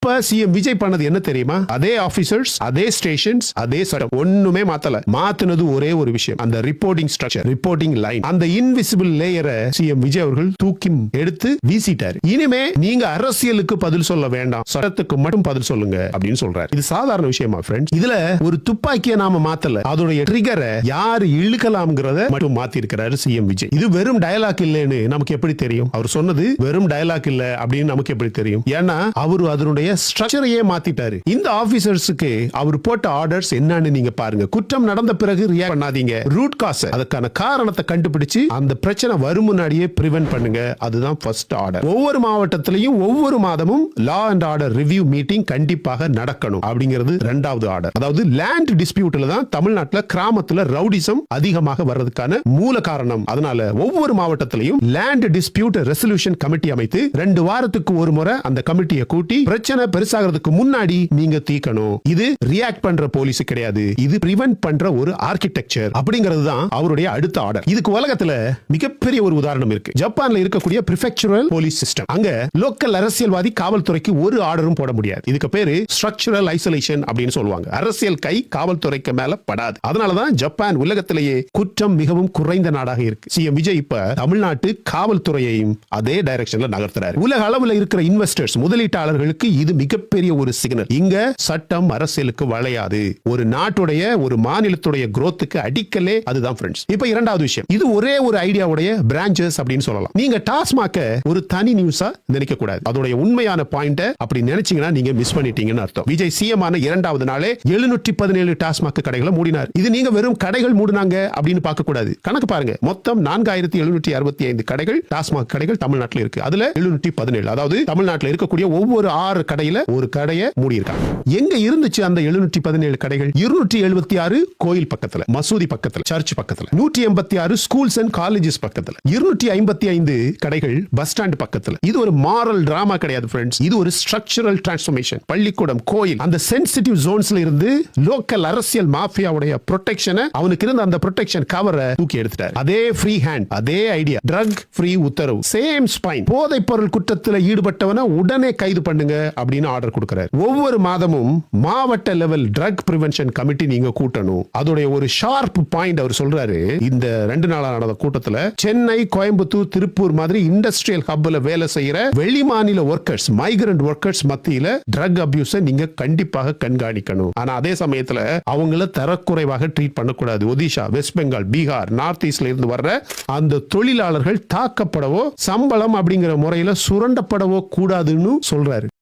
இப்ப சிஎம் விஜய் பண்ணது என்ன தெரியுமா? அதே ஆபீசர்ஸ், அதே ஸ்டேஷன்ஸ், அதே சட்டம், ஒண்ணுமே மாத்தல. மாத்துனது ஒரே ஒரு விஷயம், அந்த ரிப்போர்ட்டிங் ஸ்ட்ரக்சர், ரிப்போர்ட்டிங் லைன், அந்த இன்விசிபிள் லேயரை சிஎம் விஜய் அவர்கள் தூக்கி எடுத்து வீசிட்டாரு. இனிமே நீங்க அரசியலுக்கு பதில் சொல்ல வேண்டாம், சட்டத்துக்கு மட்டும் பதில் சொல்லுங்க அப்படின்னு சொல்றாரு. இது சாதாரண விஷயமா ஃப்ரெண்ட்ஸ்? இதுல ஒரு துப்பாக்கியை நாம மாத்தல, அதோடைய ட்ரிகரை யாரு இழுக்கலாம்ங்கறத மட்டும் மாத்தி இருக்கிறாரு சிஎம் விஜய். இது வெறும் டயலாக் இல்லன்னு நமக்கு எப்படி தெரியும்? அவர் சொன்னது வெறும் டயலாக் இல்ல அப்படின்னு நமக்கு எப்படி தெரியும்? ஏன்னா அவரு அதனுடைய ஸ்ட்ரக்சரையே மாத்திட்டாரு. இந்த ஆபீசர்ஸ்க்கு அவர் போட்ட ஆர்டர்ஸ் என்னன்னு நீங்க பாருங்க. குற்றம் நடந்த பிறகு ரியாக்ட் பண்ணாதீங்க, ரூட் காஸ், அதுக்கான காரணத்தை கண்டுபிடிச்சு அந்த பிரச்சனை வரும் முன்னாடியே பிரிவென்ட் பண்ணுங்க. அதுதான் ஃபர்ஸ்ட் ஆர்டர். ஒவ்வொரு மாவட்டத்திலையும் ஒவ்வொரு மாதமும் law and order review meeting கண்டிப்பாக நடக்கணும் அப்படிங்கிறது இரண்டாவது ஆர்டர். அதாவது லேண்ட் டிஸ்பியூட்ல தான் தமிழ்நாட்டில் கிராமத்துல ரவுடிசம் அதிகமாக வர்றதுக்கான மூல காரணம். அதனால ஒவ்வொரு மாவட்டத்திலையும் லேண்ட் டிஸ்பியூட் ரெசல்யூஷன் கமிட்டி அமைத்து 2 வாரத்துக்கு ஒரு முறை அந்த கமிட்டியை கூட்டி பிரச்சனை பெருசாகிறதுக்கு முன்னாடி நீங்க தீக்கணும். இது ரியாக்ட் பண்ற போலீஸ் கிடையாது, இது பிரிவென்ட் பண்ற ஒரு ஆர்கிடெக்சர் அப்படிங்கிறது தான் அவருடைய அடுத்த ஆர்டர். இதுக்கு உலகத்துல மிகப்பெரிய ஒரு உதாரணம் இருக்கு. ஜப்பான்ல இருக்கக்கூடிய பிரிஃபெக்சுரல் போலீஸ் சிஸ்டம். அங்க லோக்கல் அரசியல்வாதி காவல்துறைக்கு ஒரு ஆர்டரும் போட முடியாது. இதுக்கு பேரு ஸ்ட்ரக்சரல் ஐசோலேஷன் அப்படின்னு சொல்லுவாங்க. அரசியல் கை காவல்துறைக்கு மேல படாது. அதனாலதான் ஜப்பான் உலகத்திலேயே குற்றம் மிகவும் குறைந்த நாடாக இருக்கு. சிஎம் விஜய் இப்ப தமிழ்நாட்டு காவல்துறையையும் அதே டைரக்ஷன்ல நகர்த்துறாரு. உலக அளவில் இருக்கிற இன்வெஸ்டர்ஸ், முதலீட்டாளர்களுக்கு இது மிகப்பெரிய ஒரு சிக்னல். இங்க சட்டம் அரசியலுக்கு வளையாது. ஒரு நாட்டுடைய, ஒரு மாநிலத்துடைய growthக்கு அடிக்கலே அதுதான் ஃப்ரெண்ட்ஸ். இப்போ இரண்டாவது விஷயம், இது ஒரே ஒரு ஐடியாவுடைய பிரான்ச்சஸ் அப்படின்னு சொல்லலாம். நீங்க டாஸ்மாக்க ஒரு தனி நியூஸா நினைக்க கூடாது. அதோட உண்மையான பாயிண்ட் அப்படி நினைச்சீங்கன்னா நீங்க மிஸ் பண்ணிட்டீங்கன்னு அர்த்தம். விஜய் சிஎம் ஆன இரண்டாவது நாளே 717 டாஸ்மாக் கடைகளை மூடினார். இது நீங்க வெறும் கடைகள் மூடினாங்க அப்படின்னு பார்க்க கூடாது. கணக்கு பாருங்க, மொத்தம் 4765 கடைகள், டாஸ்மாக் கடைகள் தமிழ்நாட்டில் இருக்கு. அதுல 717, அதாவது தமிழ்நாட்டில் இருக்கக்கூடிய ஒவ்வொரு 6 கடையில ஒரு கடையை மூடி இருக்காங்க. எங்க இருந்துச்சு அந்த 717 கடைகள்? 276 கோயில் பக்கத்துல, மசூதி பக்கத்துல, சர்ச் பக்கத்துல, 186 ஸ்கூல்ஸ் அண்ட் காலேஜஸ் பக்கத்துல, 255 கடைகள் பஸ் ஸ்டாண்ட் பக்கத்துல. இது ஒரு மாரல் டிராமா கிடையாது ஃப்ரெண்ட்ஸ், இது ஒரு ஸ்ட்ரக்சரல் டிரான்ஸ்ஃபர்மேஷன். பள்ளிக்கூடம், கோயில், அந்த சென்சிட்டிவ் ஜோன்ஸ்ல இருந்து லோக்கல் அரசியல் மாஃபியாவுடைய ப்ரொடெக்ஷனை, அவனுக்கு இருந்த அந்த ப்ரொடெக்ஷன் கவரை தூக்கி எடுத்துட்டார். அதே ஃப்ரீ ஹேண்ட், அதே ஐடியா, ட்ரக் ஃப்ரீ உத்தரவு, சேம் ஸ்பைன். போதைப் பொருள் குற்றத்தில் ஈடுபட்டவன உடனே கைது பண்ணுங்க அப்படின்னு ஆர்டர் கொடுக்கிறார். ஒவ்வொரு மாதமும் மாவட்ட லெவல் ட்ரக் பிரிவென்ஷன் கமிட்டி நீங்க கூட்டணும். அதோட ஒரு ஷார்ப் பாயிண்ட் அவர் சொல்றாரு, இந்த 2 நாளா நடந்த கூட்டத்துல சென்னை, கோயம்புத்தூர், திருப்பூர் மாதிரி இண்டஸ்ட்ரியல் ஹப்ல வேலை செய்யற வெளிமாநில ஒர்க்கர்ஸ், மைக்ரண்ட் ஒர்க்கர்ஸ் மத்தியில ட்ரக் அபியூஸை நீங்க கண்டிப்பாக கண்காணிக்கணும். ஆனா அதே சமயத்துல அவங்கள தரக்குறைவாக ட்ரீட் பண்ணக்கூடாது. ஒடிஷா, வெஸ்ட் பெங்கால், பீகார், நார்த் ஈஸ்ட்ல இருந்து வர்ற அந்த தொழிலாளர்கள் தாக்கப்படவோ, சம்பளம் அப்படிங்கிற முறையில சுரண்டப்படவோ கூடாதுன்னு சொல்றாரு.